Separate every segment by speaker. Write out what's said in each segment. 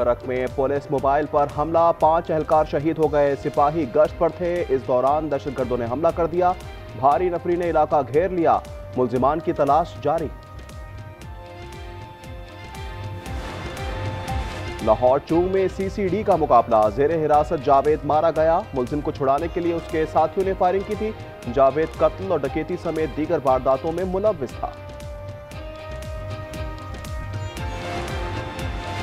Speaker 1: करक में police mobile पर हमला, 5 एहलकार शहीद हो गए। सिपाही गश्त पर थे, इस दौरान दहशतगर्दों ने हमला कर दिया। भारी नफरी ने इलाका घेर लिया, मुलजिमान की तलाश जारी। लाहौर चूंग में सीसीडी का मुकाबला, जेर हिरासत जावेद मारा गया। मुलजिम को छुड़ाने के लिए उसके साथियों ने फायरिंग की थी। जावेद कत्ल और डकैती समेत दीगर वारदातों में मुलव्विस था।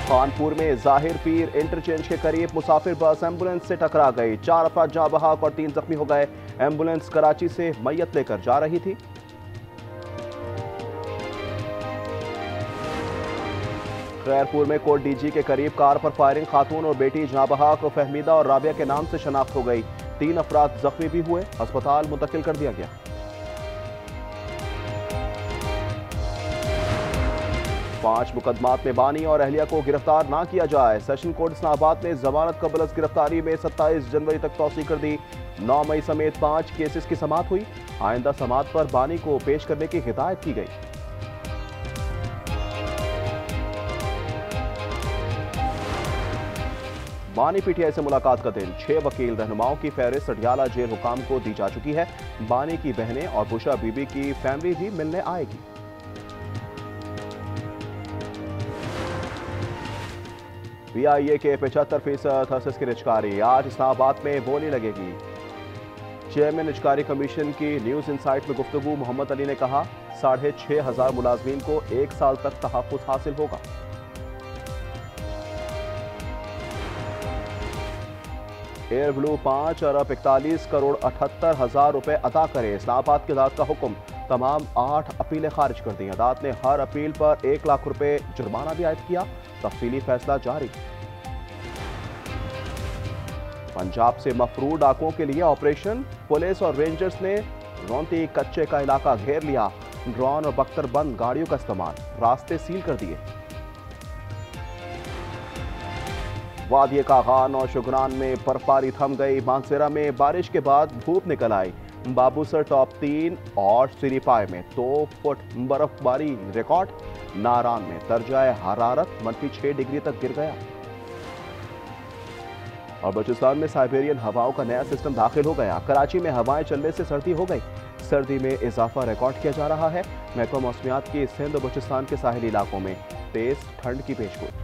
Speaker 1: कानपुर में जाहिर पीर इंटरचेंज के करीब मुसाफिर बस एम्बुलेंस से टकरा गई। 4 अफराद जाँ बहक और 3 जख्मी हो गए। एम्बुलेंस कराची से मैयत लेकर जा रही थी। खैरपुर में कोट डीजी के करीब कार पर फायरिंग, खातून और बेटी जाँ बहक फहमीदा और राबिया के नाम से शनाख्त हो गई। 3 अफराद जख्मी भी हुए, अस्पताल मुंतकिल कर दिया गया। 5 मुकदमात में बानी और अहलिया को गिरफ्तार ना किया जाए। सेशन कोर्ट इस्लामाबाद ने जमानत कबल अज गिरफ्तारी में 27 जनवरी तक तौसीह कर दी। 9 मई समेत 5 केसेस की समाअत हुई। आइंदा समाअत पर बानी को पेश करने की हिदायत की गई। बानी पीटीआई से मुलाकात का दिन, 6 वकील रहनुमाओं की फहरिस्त अडियाला जेल हुकाम को दी जा चुकी है। बानी की बहनें और बुशरा बीबी की फैमिली भी मिलने आएगी। पीआईए के 75% हसस की निचकारी, आज इस्लामाबाद में बोली लगेगी। चेयरमैन निचकारी कमीशन की न्यूज इनसाइट में गुफ्तगू, मोहम्मद अली ने कहा 6,500 मुलाजमीन को 1 साल तक तहफ्फुज़ हासिल होगा। एयर ब्लू 5 अरब 41 करोड़ 78 हज़ार रुपए अदा करे। इस्लामाबाद की अदालत का हुक्म, तमाम 8 अपीलें खारिज कर दी। अदालत ने हर अपील पर 1 लाख रुपए जुर्माना भी आयद किया। तफसीली फैसला जारी। पंजाब से मफरूर डाकुओं के लिए ऑपरेशन, पुलिस और रेंजर्स ने रोंती कच्चे का इलाका घेर लिया। ड्रोन और बख्तरबंद गाड़ियों का इस्तेमाल, रास्ते सील कर दिए। वादिये कागान और शुगरान में बर्फबारी थम गई। मानसेरा में बारिश के बाद धूप निकल आई। बाबूसर टॉप 3 और सिरीपाए में 2 फुट बर्फबारी रिकॉर्ड। नारान में दर्जाए हरारत -6 डिग्री तक गिर गया। और बलूचिस्तान में साइबेरियन हवाओं का नया सिस्टम दाखिल हो गया। कराची में हवाएं चलने से सर्दी हो गई। सर्दी में इजाफा रिकॉर्ड किया जा रहा है। महकमा मौसमियात की सिंध और बलूचिस्तान के साहिली इलाकों में तेज ठंड की पेशगोई।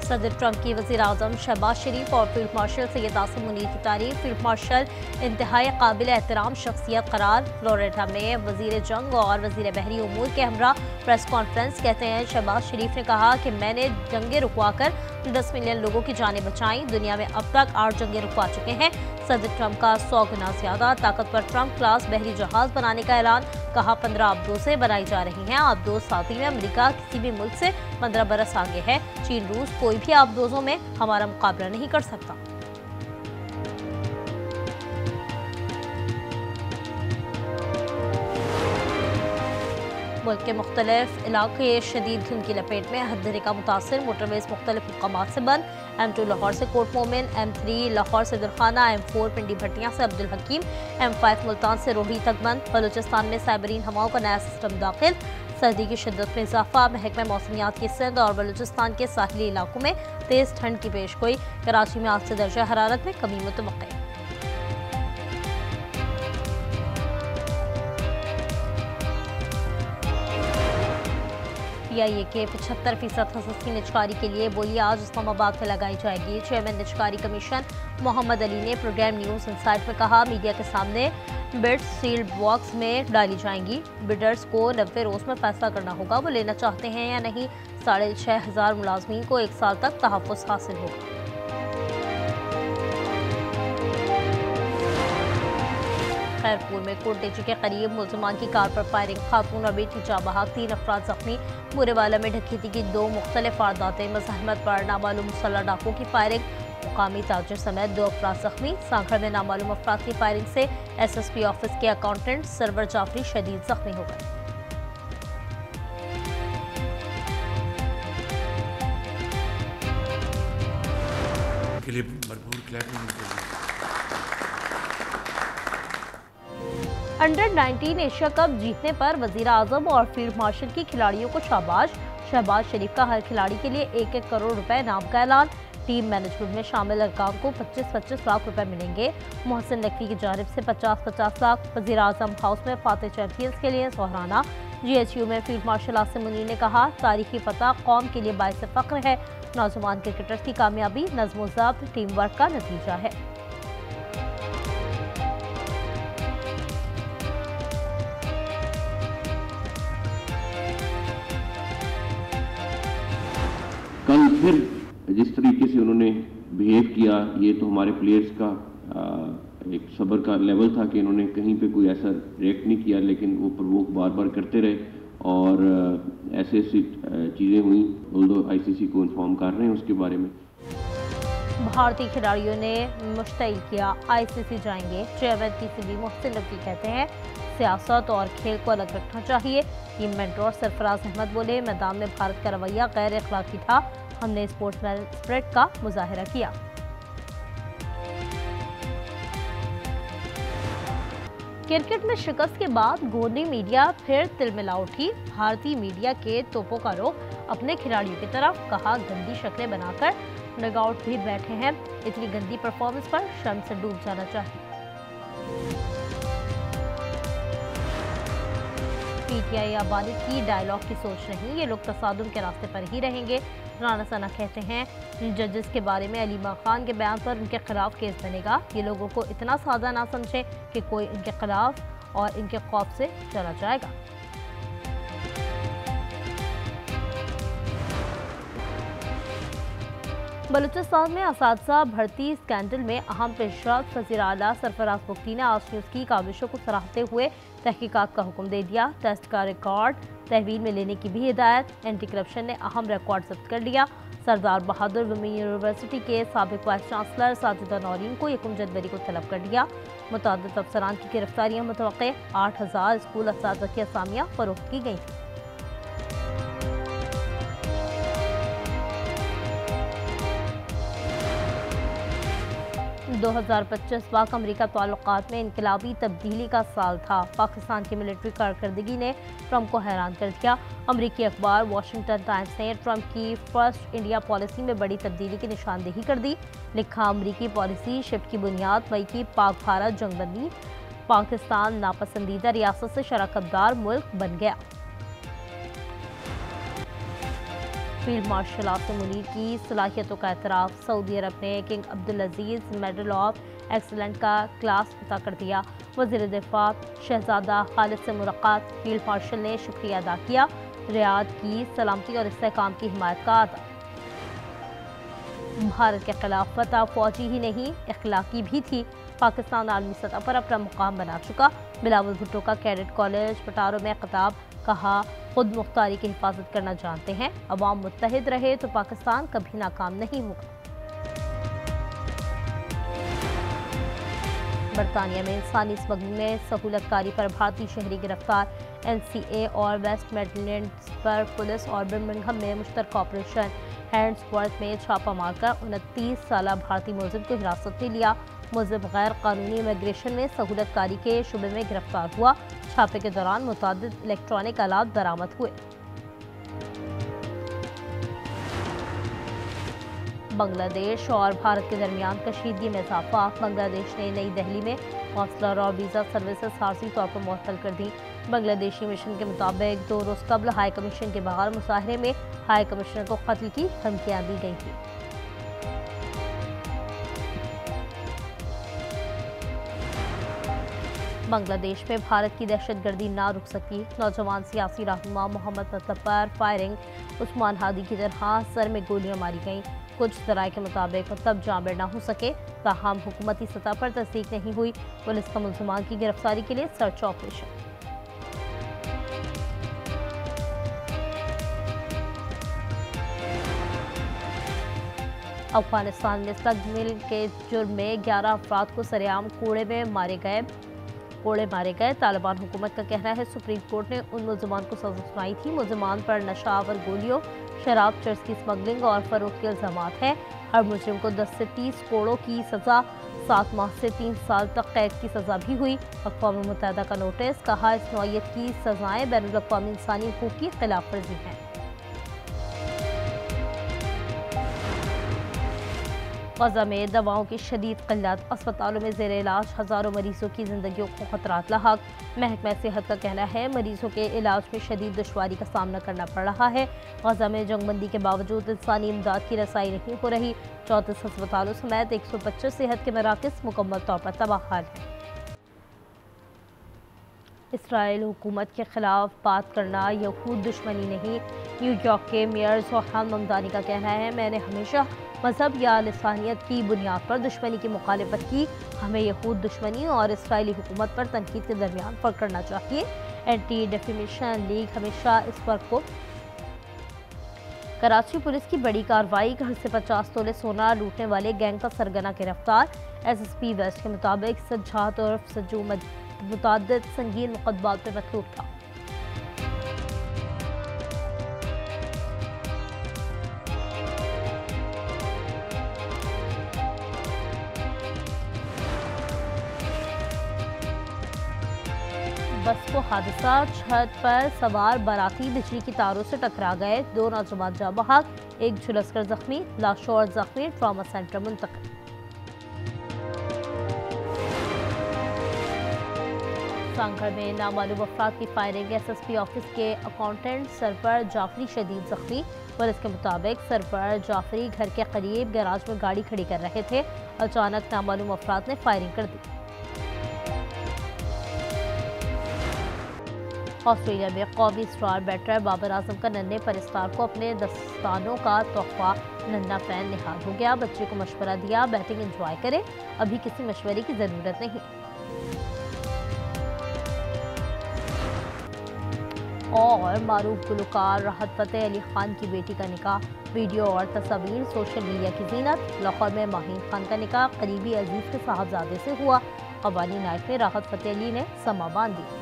Speaker 2: सदर ट्रंप की वज़ीर आज़म शहबाज शरीफ और फील्ड मार्शल सैयद आसिम मुनीर की तारीफ। फील्ड मार्शल इंतहाई काबिल एहतराम शख्सियत करार। फ्लोरिडा में वज़ीर जंग और वज़ीर बहरी उमूर के हमरा प्रेस कॉन्फ्रेंस। कहते हैं शहबाज शरीफ ने कहा कि मैंने जंगें रुकवा कर 10 मिलियन लोगों की जानें बचाई। दुनिया में अब तक 8 जंगें रुकवा चुके हैं। सदर ट्रंप का 100 गुना ज्यादा ताकतवर ट्रंप क्लास बहरी जहाज बनाने का ऐलान। कहा 15 आबदोज़ें बनाई जा रही हैं। आबदोज़ साथी में अमेरिका किसी भी मुल्क से 15 बरस आगे है। चीन रूस कोई भी आबदोज़ों में हमारा मुकाबला नहीं कर सकता। मुल्क के मुख्तलिफ इलाके शदीद धुंध की लपेट में, हदरे का मुतासर। मोटरवेज मुख्तलिफ मकामात से बंद। M2 लाहौर से कोट मोमिन, M3 लाहौर से दुरखाना, M4 पिंडी भट्टियां से अब्दुल हकीम, M5 मुल्तान से रोहड़ी तक बंद। बलूचिस्तान में साइबरीन हवाओं का नया सिस्टम दाखिल। सर्दी की शिद्दत में इजाफा। महकमा मौसमियात की सिंध और बलूचिस्तान के साहिली इलाकों में तेज ठंड की पेशगोई। कराची में आज से दर्जा हरारत में कमी मुतवक्किल। पीआईए के 75% हसस की निचकारी के लिए बोली आज इस्लामाबाद में लगाई जाएगी। चेयरमैन निचकारी कमीशन मोहम्मद अली ने प्रोग्राम न्यूज़ इनसाइट में कहा मीडिया के सामने बिड्स सील्ड बॉक्स में डाली जाएंगी। बिडर्स को 90 रोज में फैसला करना होगा वो लेना चाहते हैं या नहीं। 6,500 मुलाजमीन को 1 साल तक तहफ्फुज़ हासिल होगा। खैरपुर में कोट डीजी के करीब मुलजमान की कार पर फायरिंग, खातून और बेटी जाँ बहक, 3 अफराद जख्मी। बुरेवाला में डकैती की 2 मुख्तलिफ वारदातें। मज़ाहमत पर नामालूम मुसल्लह डाकुओं की फायरिंग, मुकामी ताजिर समेत 2 अफराद जख्मी। सांखड़ में नामालूम अफराद की फायरिंग से SSP ऑफिस के अकाउंटेंट सरवर जाफरी शदीद जख्मी हो गए। अंडर 19 एशिया कप जीतने पर वजीर आजम और फील्ड मार्शल की खिलाड़ियों को शाबाश। शहबाज शरीफ का हर खिलाड़ी के लिए 1-1 करोड़ रुपए इनाम का ऐलान। टीम मैनेजमेंट में शामिल अरकान को 25-25 लाख रुपए मिलेंगे। मोहसिन नकवी की जानिब से 50-50 लाख। वज़ीर-ए-आज़म हाउस में फातेह चैंपियंस के लिए सोहराना। GHU में फील्ड मार्शल आसिम मुनीर ने कहा, तारीखी फतह कौम के लिए बाइस फख्र है। नौजवान क्रिकेटर्स की कामयाबी नज़्म-ओ-ज़ब्त टीम वर्क का नतीजा है।
Speaker 3: कल फिर जिस तरीके से उन्होंने बिहेव किया, ये तो हमारे प्लेयर्स का एक सब्र का लेवल था कि इन्होंने कहीं पे कोई ऐसा रिएक्ट नहीं किया, लेकिन वो प्रवोक बार बार करते रहे और ऐसी चीज़ें हुई। ऑल्दो ICC को इन्फॉर्म कर रहे हैं उसके बारे में।
Speaker 2: भारतीय खिलाड़ियों ने मुश्तइल किया, ICC जाएंगे। चेयरमैन PCB मोहसिन नकवी कहते हैं, सियासत और खेल को अलग रखना चाहिए। टीम मेंटर सरफराज अहमद बोले, मैदान में भारत का रवैया गैर अखलाकी था, हमने स्पोर्ट्समैन स्पिरिट का मुजाहिरा किया। क्रिकेट में शिकस्त के बाद गोनी मीडिया फिर तिलमिला उठी। भारतीय मीडिया के तोपों का रुख अपने खिलाड़ियों की तरफ, कहा गंदी शक्लें बनाकर नगआउट भी बैठे हैं, इतनी गंदी परफॉर्मेंस पर शर्म से डूब जाना चाहिए। PTI आबादी की डायलॉग की सोच नहीं, ये लोग तसादुम के रास्ते पर ही रहेंगे। राना सना कहते हैं, जजेस के बारे में अलीमा खान के बयान पर उनके खिलाफ केस बनेगा। ये लोगों को इतना सादा ना समझे कि कोई इनके खिलाफ और इनके खौफ से चला जाएगा। बलूचिस्तान में असातिज़ा भर्ती स्कैंडल में अहम पेशरफ्त वज़ीर आला सरफराज बुख्ती ने आज न्यूज़ की काविशों को सराहते हुए तहकीकात का हुक्म दे दिया। टेस्ट का रिकॉर्ड तहवील में लेने की भी हिदायत। एंटी करप्शन ने अहम रिकॉर्ड जब्त कर लिया। सरदार बहादुर वुमेन यूनिवर्सिटी के साबिक वाइस चांसलर साजिदा नौरीन को 1 जनवरी को तलब कर लिया। मुतअद्दिद अफसरान की गिरफ्तारियां मुतवक्के। 8000 स्कूल असातिज़ा की असामियां फरोख्त की गई थी। 2025 पाक अमरीका ताल्लुकात में इनकलाबी तब्दीली का साल था। पाकिस्तान की मिलिट्री कारकर्दगी ने ट्रंप को हैरान कर दिया। अमरीकी अखबार वाशिंगटन टाइम्स ने ट्रंप की फर्स्ट इंडिया पॉलिसी में बड़ी तब्दीली की निशानदेही कर दी। लिखा, अमरीकी पॉलिसी शिफ्ट की बुनियाद मई की पाक भारत जंगबंदी, पाकिस्तान नापसंदीदा रियासत से शराकतदार मुल्क बन गया। फील्ड मार्शल आसिम मुनीर की सलाहियतों का एतराफ़। सऊदी अरब ने king Abdul Aziz medal of excellent का क्लास अता कर दिया। वज़ीर दिफा शहजादा खालिद से मुलाकात। फील्ड मार्शल ने शुक्रिया अदा किया। रियाद की सलामती और इस्तेहकाम की हिमायत का अदा। भारत के खिलाफ फतह फौजी ही नहीं अखलाकी भी थी। पाकिस्तान आलमी सतह पर अपना मुकाम बना चुका। बिलावल भुट्टो का कैडेट कॉलेज पटारो में खिताब। कहा, खुद मुख्तारी की हिफाजत करना जानते हैं। अवाम मुत्तहिद रहे तो पाकिस्तान कभी नाकाम नहीं होगा। बरतानिया में इंसानी स्मगलिंग में सहूलतकारी पर भारतीय शहरी गिरफ्तार। NCA और वेस्ट मिडलैंड्स पर पुलिस और बर्मिंघम में मुश्तरका ऑपरेशन। हैंड्सवर्थ में छापा मारकर 29 साला भारतीय मुलजिम को हिरासत में लिया। मुलजिम गैर कानूनी इमिग्रेशन में सहूलतकारी के शुबे में गिरफ्तार हुआ। छापे के दौरान मुतअद्दिद इलेक्ट्रॉनिक आलात बरामद हुए। बांग्लादेश और भारत के दरमियान कशीदगी में इजाफा। बांग्लादेश ने नई दिल्ली में कौंसलर और वीज़ा सर्विसेज आर्जी तौर पर मुअत्तल कर दी। बांग्लादेशी मिशन के मुताबिक 2 रोज़ कबल हाई कमीशन के बाहर मुजाहरे में हाई कमिश्नर को कत्ल की धमकियां दी गई थी। बांग्लादेश में भारत की दहशतगर्दी ना रुक सकी। नौजवान सियासी रहनुमा मोहम्मद मतलब पर फायरिंग। उस्मान हादी की तरह सर में गोलियां मारी गईं। कुछ ज़राए के मुताबिक तब जामिर ना हो सके, ताहम हुकूमती सतह पर तस्दीक नहीं हुई। पुलिस का मुलज़मान की गिरफ्तारी के लिए सर्च ऑपरेशन। अफगानिस्तान में मुस्तक़बिल के जुर्म में 11 अफराद को सरेआम कोड़े मारे गए। तालिबान हुकूमत का कहना है सुप्रीम कोर्ट ने उन मुलज़मान को सज़ा सुनाई थी। मुलज़मान पर नशावर गोलियों, शराब, चर्स की स्मगलिंग और फरोख्त के इल्ज़ामात हैं। हर मुजरिम को 10 से 30 कोड़ों की सज़ा, 7 माह से 3 साल तक कैद की सज़ा भी हुई। अक़वाम मुत्तहिदा का नोटिस। कहा, इस नौइयत की सज़ाएँ बैनुल अक़वामी इंसानी हुकूक़ की खिलाफ वर्जी हैं। गजा में दवाओं की शदीद किल्लत, अस्पतालों में ज़ेर इलाज हज़ारों मरीजों की ज़िंदगियों को खतरात लाहक। महकमा सेहत का कहना है मरीजों के इलाज में शदीद दुश्वारी का सामना करना पड़ रहा है। गजा में जंगबंदी के बावजूद इंसानी इमदाद की रसाई नहीं हो रही। 34 अस्पतालों समेत 125 सेहत के मराकज़ मुकम्मल तौर पर तबाह हैं। इसराइल हुकूमत के खिलाफ बात करना यहूद दुश्मनी नहीं। न्यूयॉर्क के मेयर सोहान ममदानी का कहना है मैंने हमेशा मजहब या लिसानियत की बुनियाद पर दुश्मनी की मुखालिफत की। हमें यहूद दुश्मनी और इसराइली हुकूमत पर तनकीद के दरमियान फ़र्क करना चाहिए। एंटी डिफेमेशन लीग हमेशा इस फ़र्क को। कराची पुलिस की बड़ी कार्रवाई, घर से 50 तोले सोना लूटने वाले गैंग का सरगना गिरफ्तार। SSP वेस्ट के मुताबिक सज्जाद और सज्जू मुतादिद संगीन मुकदमात में मतलूब था। बस को हादसा, छत पर सवार बाराती बिजली की तारों से टकरा गए। 2 नौजवान जाँ बहक, 1 झुलसकर जख्मी, लाशों और जख्मी ट्रॉमा सेंटर मुंतकिल। सांगड़ में नामालूम अफराद की फायरिंग, SSP ऑफिस के अकाउंटेंट सरफर जाफरी शदीद जख्मी। पुलिस के मुताबिक सरफर जाफरी घर के करीब गैराज में गाड़ी खड़ी कर रहे थे। अचानक नामालूम अफराद ने फायरिंग कर दी। ऑस्ट्रेलिया में कौमी स्टार बैटर बाबर आजम का नन्हे परिस्तार को अपने दस्तानों का तोहफा। नन्हा फैन निहाल हो गया, बच्चे को मशवरा दिया बैटिंग एंजॉय करें, अभी किसी मशवरे की ज़रूरत नहीं। और मारूफ गुलकार राहत फ़तेह अली खान की बेटी का निकाह, वीडियो और तस्वीर सोशल मीडिया की जीनत। लाहौर में माहीन खान का निकाह करीबी अजीज के साहबजादे से हुआ। कवानी नाइट में राहत फ़तेह अली ने समा बांध दी।